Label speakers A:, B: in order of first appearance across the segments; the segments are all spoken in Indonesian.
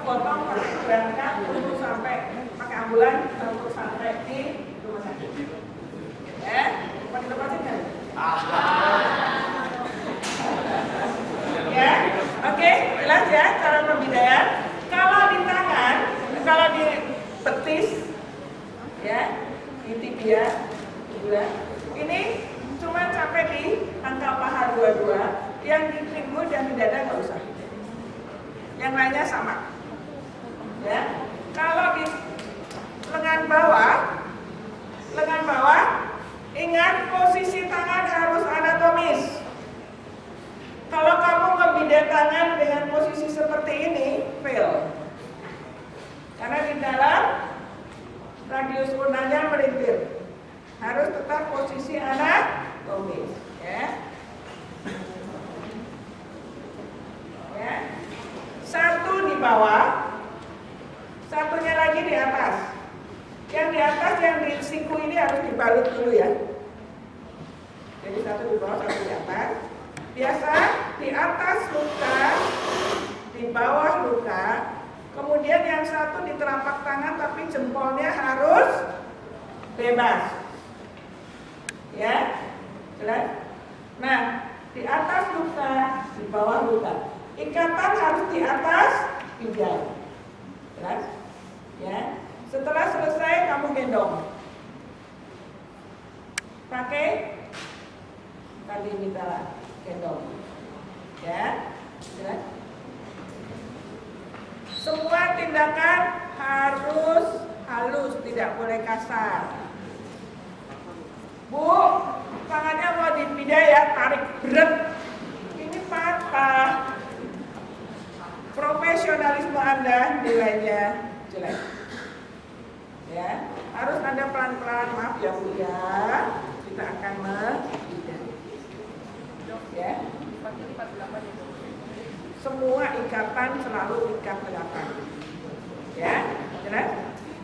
A: potong berangkat untuk sampai pakai ambulan untuk sampai di rumah sakit. Ya, mau dilepasin kan? Ya, oke, jelas ya cara pembidayaan. Kalau di tangan, kalau di betis, ya, di tibia, ini cuma sampai di angka paha 22, yang di pinggul dan di dada nggak usah. Yang lainnya sama. Ya, kalau di lengan bawah, ingat posisi tangan harus anatomis. Kalau kamu ngebidak tangan dengan posisi seperti ini, fail. Karena di dalam radius unanya melintir. Harus tetap posisi anatomis, ya. Ya. Satu di bawah, satunya lagi di atas. Yang di atas, yang di siku ini harus dibalut dulu ya. Jadi satu di bawah, satu di atas. Biasa di atas luka, di bawah luka. Kemudian yang satu di telapak tangan, tapi jempolnya harus bebas. Ya, jelas. Nah, di atas luka, di bawah luka. Ikatan harus di atas pinggang. Jelas? Ya. Setelah selesai kamu gendong. Pakai tali mitara, gendong. Ya. Jelas? Semua tindakan harus halus, tidak boleh kasar. Bu, tangannya mau dipindah ya, tarik berat. Ini patah. Profesionalisme Anda nilainya jelek. Ya, harus Anda pelan-pelan, maaf ya Bu ya. Kita akan membidah. Ya. Semua ikatan selalu ikat 8. Ya, jelas?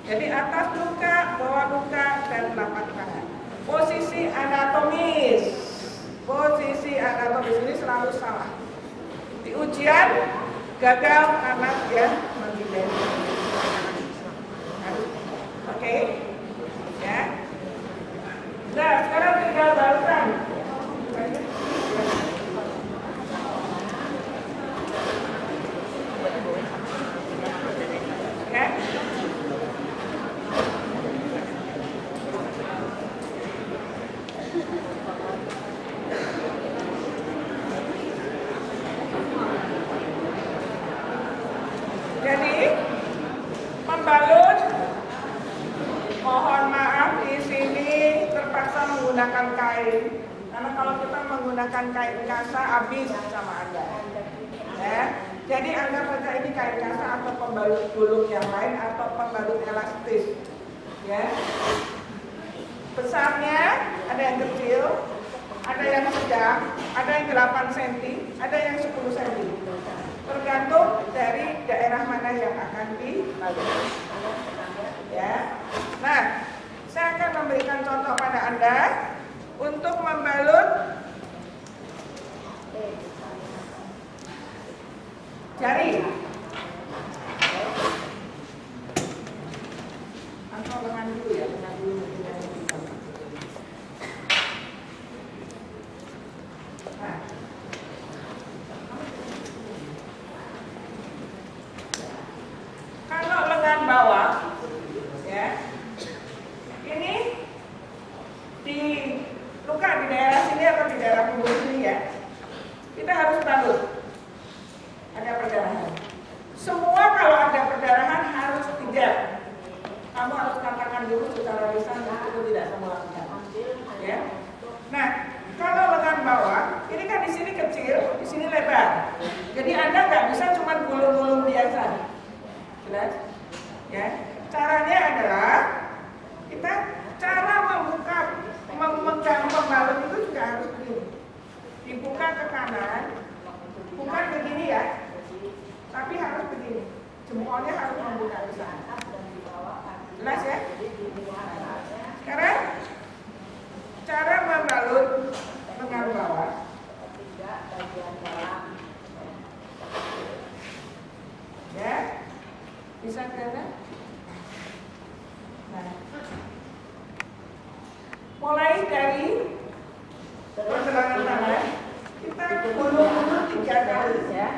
A: Jadi atas luka, bawah luka, dan telapak tangan. Posisi anatomis ini selalu salah. Di ujian gagal karena dia membidahi. Oke, ya. Nah, sekarang tinggal barusan. Ya. Jadi membalut, mohon maaf di sini terpaksa menggunakan kain, karena kalau kita menggunakan kain kasa habis sama Anda. Ya. Jadi anggap saja ini kain kasa atau pembalut gulung yang lain atau pembalut elastis. Ya. Besarnya ada yang kecil, ada yang sedang, ada yang 8 cm, ada yang 10 cm. Tergantung dari daerah mana yang akan dibalut. Ya. Nah, saya akan memberikan contoh pada Anda untuk membalut jari. Atau lengan dulu ya, lengan dulu. Nah. Kalau lengan bawah, ya, ini di luka di daerah sini atau di daerah punggung sini ya, kita harus balut. Ada perdarahan. Semua kalau ada perdarahan harus tidak. Kamu harus katakan dulu secara lisan itu tidak kamu lakukan. Ya. Nah, kalau lengan bawah, ini kan di sini kecil, di sini lebar. Jadi Anda nggak bisa cuma gulung-gulung biasa. Jelas? Ya. Caranya adalah kita cara membuka, memegang pembalut itu juga harus begini. Dibuka ke kanan, bukan begini ya, tapi harus begini. Jempolnya harus membuka ke sana. Jelas ya? Sekarang cara membalut lengan bawah. Ya. Bisa kelihatan? Nah, mulai dari pergelangan tangan kita ulur-ulur 3 kali ya.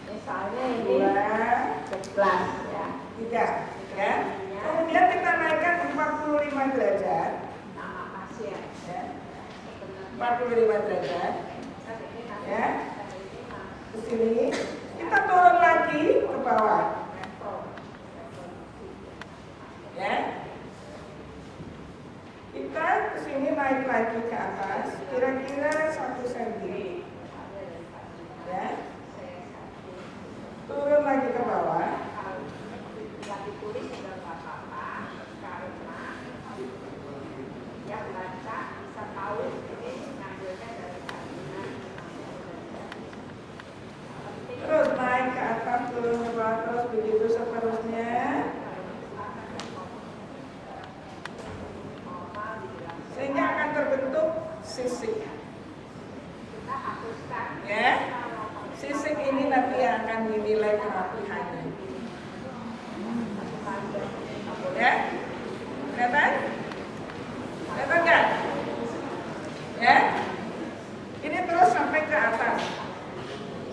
B: Misalnya ini 11 ya.
A: 3 ya. Kemudian kita naikkan 45 derajat.
B: Nama pasien
A: Ya. 45 derajat. Ya. Ke sini kita turun lagi ke bawah. Ya. Kita ke sini naik lagi ke atas kira-kira 1 cm. Ya. Turun lagi ke bawah.
B: Ditulis sudah nggak apa-apa karena yang baca bisa tahu ini ngambilnya dari kalimat.
A: Terus naik ke atas, turun ke bawah, terus begitu seterusnya. Sehingga akan terbentuk sisik.
B: Kita hapuskan
A: Ya. Sisik ini nanti yang akan dinilai kerapihannya. Ya. Kelihatan? Kelihatan kan? Ya. Ini terus sampai ke atas.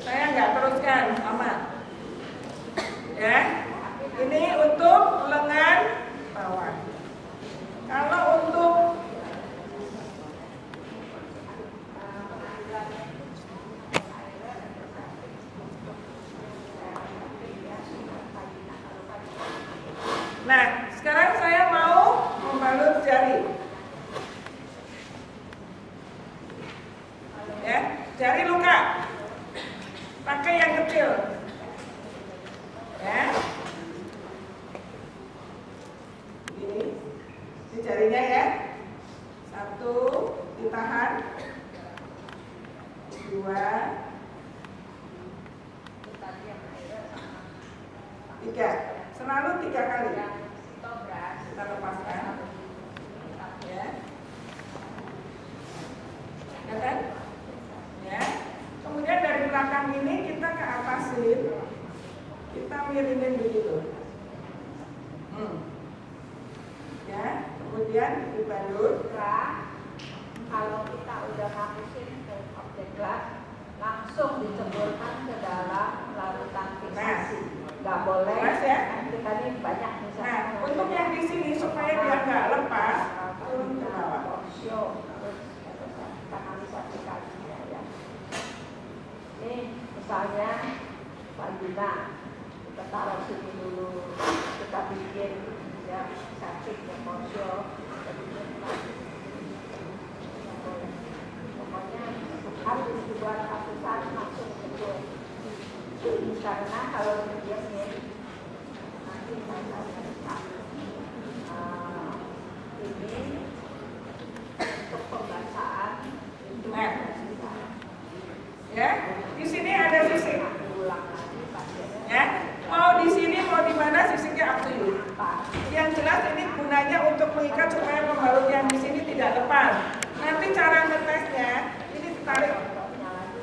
A: Saya nggak teruskan, aman. Ya. Ini untuk lengan bawah. Kalau untuk nah, sekarang saya mau membalut jari. Ya, jari luka. Pakai yang kecil. Ya. Ini jarinya ya. 1 ditahan. 2 3. Selalu 3 kali. Kita lepaskan. Ya. Ya kan? Ya. Kemudian dari belakang ini kita ke atasin. Kita miringin begitu. Ya. Kemudian dibalut.
B: Kalau kita udah ngapusin ke objek gelas, langsung diceburkan ke dalam larutan fiksasi. Nggak boleh.
A: Jelas ya?
B: Kita ini banyak misalnya.
A: Nah, untuk yang di sini supaya dia nggak lepas, turun ke bawah.
B: Kanalisasi kalinya ya. Ini misalnya vagina, kita taruh sini dulu, kita bikin ya sakit ya porsio, pokoknya harus dibuat hapusan langsung sebut. Karena kalau dia nanti ini untuk pembacaan itu
A: ya, di sini ada sisik. Ya, mau di sini mau di mana sisiknya up to you. Yang jelas ini gunanya untuk mengikat supaya pembalut yang di sini tidak lepas. Nanti cara ngetesnya ini ditarik.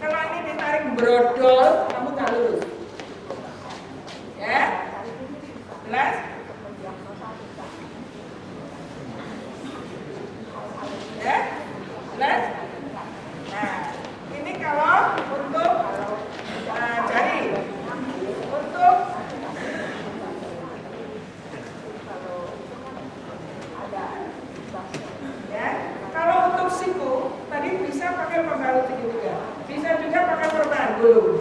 A: Kalau ini ditarik brodol, kamu nggak lulus. Ya, jelas? Ya, jelas? Nah, ini kalau untuk jari, untuk ya, kalau untuk siku tadi bisa pakai pembalut juga, bisa juga pakai perban dulu.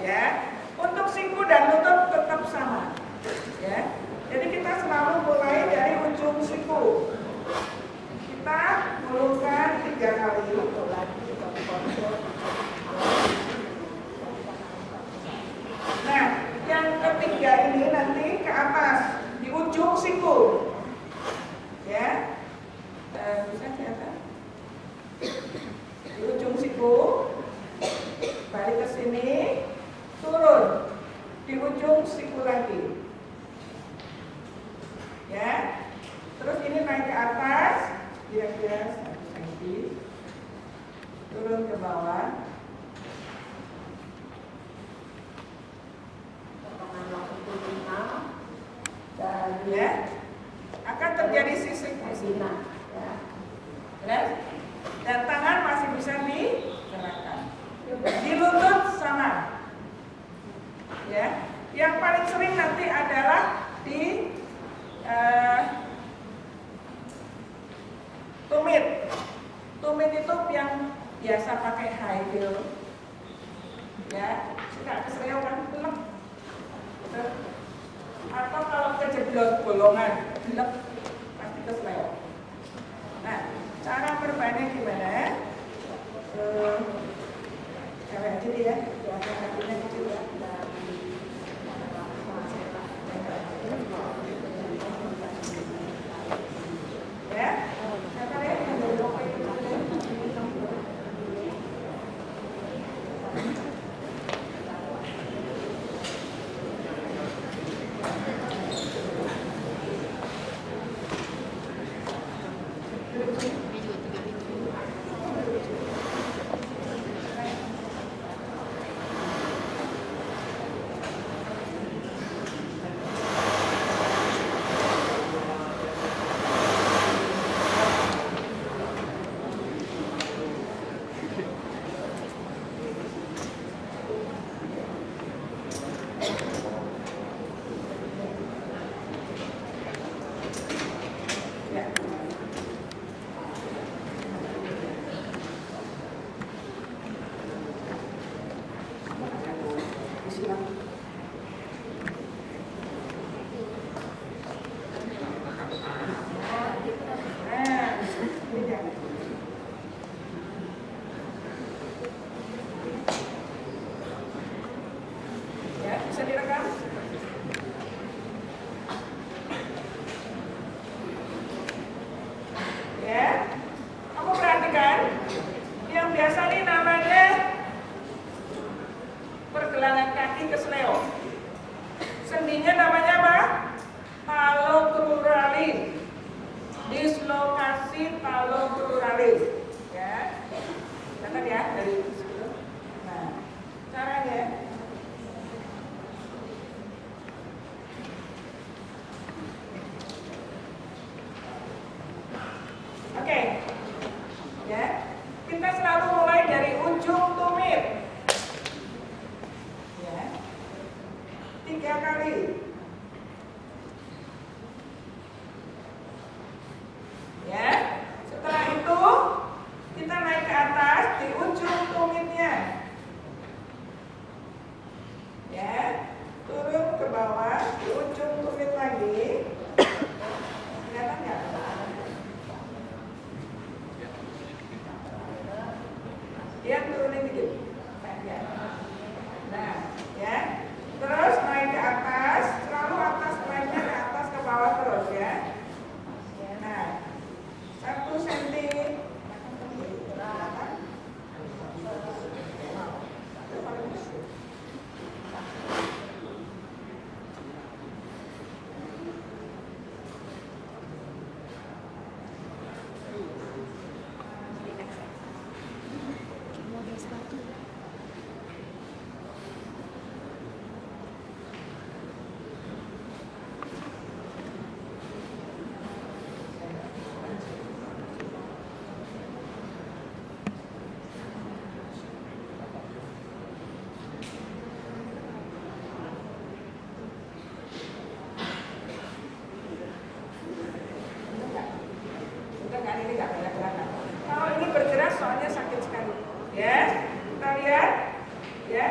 A: Ya, untuk siku dan lutut tetap sama. Ya, jadi kita selalu mulai dari ujung siku. Kita ulurkan 3 kali. Nah, yang ketiga ini nanti ke atas di ujung siku. Ya, bisa kelihatan? Di ujung siku, balik ke sini, turun di ujung siku lagi. Ya, terus ini naik ke atas, kira-kira 1 cm, turun ke bawah. Jelas? Dan tangan masih bisa digerakkan. Di lutut sama. Ya. Yang paling sering nanti adalah di tumit. Tumit itu yang biasa pakai high heel. Ya, suka kesleo kan, gelap. Atau kalau kejedot bolongan, gelap, pasti kesleo. Nah, cara bermainnya gimana? Cewek aja deh ya, jangan kakinya kecil ya. Ya, kata deh yang dorong itu. Bisa direkam? Ya, kamu perhatikan yang biasa ini namanya pergelangan kaki kesleo. Sendinya namanya apa? Talocruralis. Dislokasi talocruralis. Ya, lihat ya dari situ. Nah, caranya. Oke, ya, kita selalu mulai dari ujung tumit, ya, 3 kali, ya. Setelah itu kita naik ke atas di ujung tumitnya, ya, turun ke bawah di ujung tumit lagi, kelihatan nggak? Dia turunin dikit. Nah, ya. Terus naik ke atas, selalu atas naiknya ke atas ke bawah terus ya. Nah, 1 cm. Ini nggak banyak gerakan. Kalau ini bergerak soalnya sakit sekali. Ya, kita lihat, ya,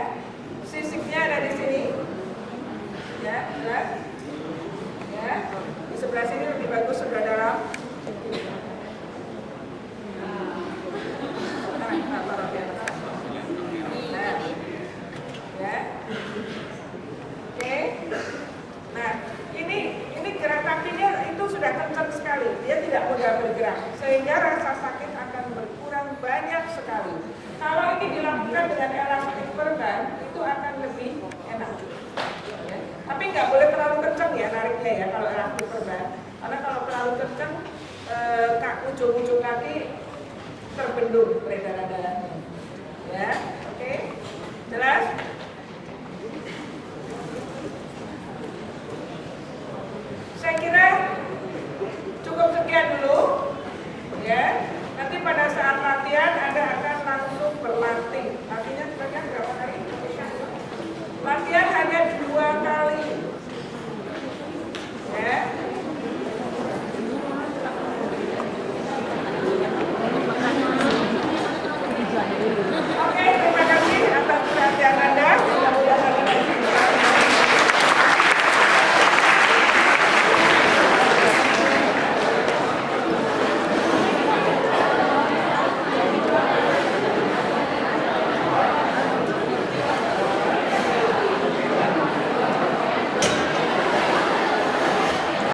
A: sisiknya ada di sini. Ya, jelas. Ya, di sebelah sini lebih bagus sebelah dalam. Nah, ya, oke. Nah, ini gerak kakinya itu sudah kencang sekali. Dia tidak mudah bergerak, sehingga rasa sakit akan berkurang banyak sekali. Kalau ini dilakukan dengan elastik perban, itu akan lebih enak. Ya. Tapi nggak boleh terlalu kencang ya nariknya ya kalau elastik perban. Karena kalau terlalu kencang, ujung-ujung kaki terbendung peredaran darahnya. Ya, oke, jelas?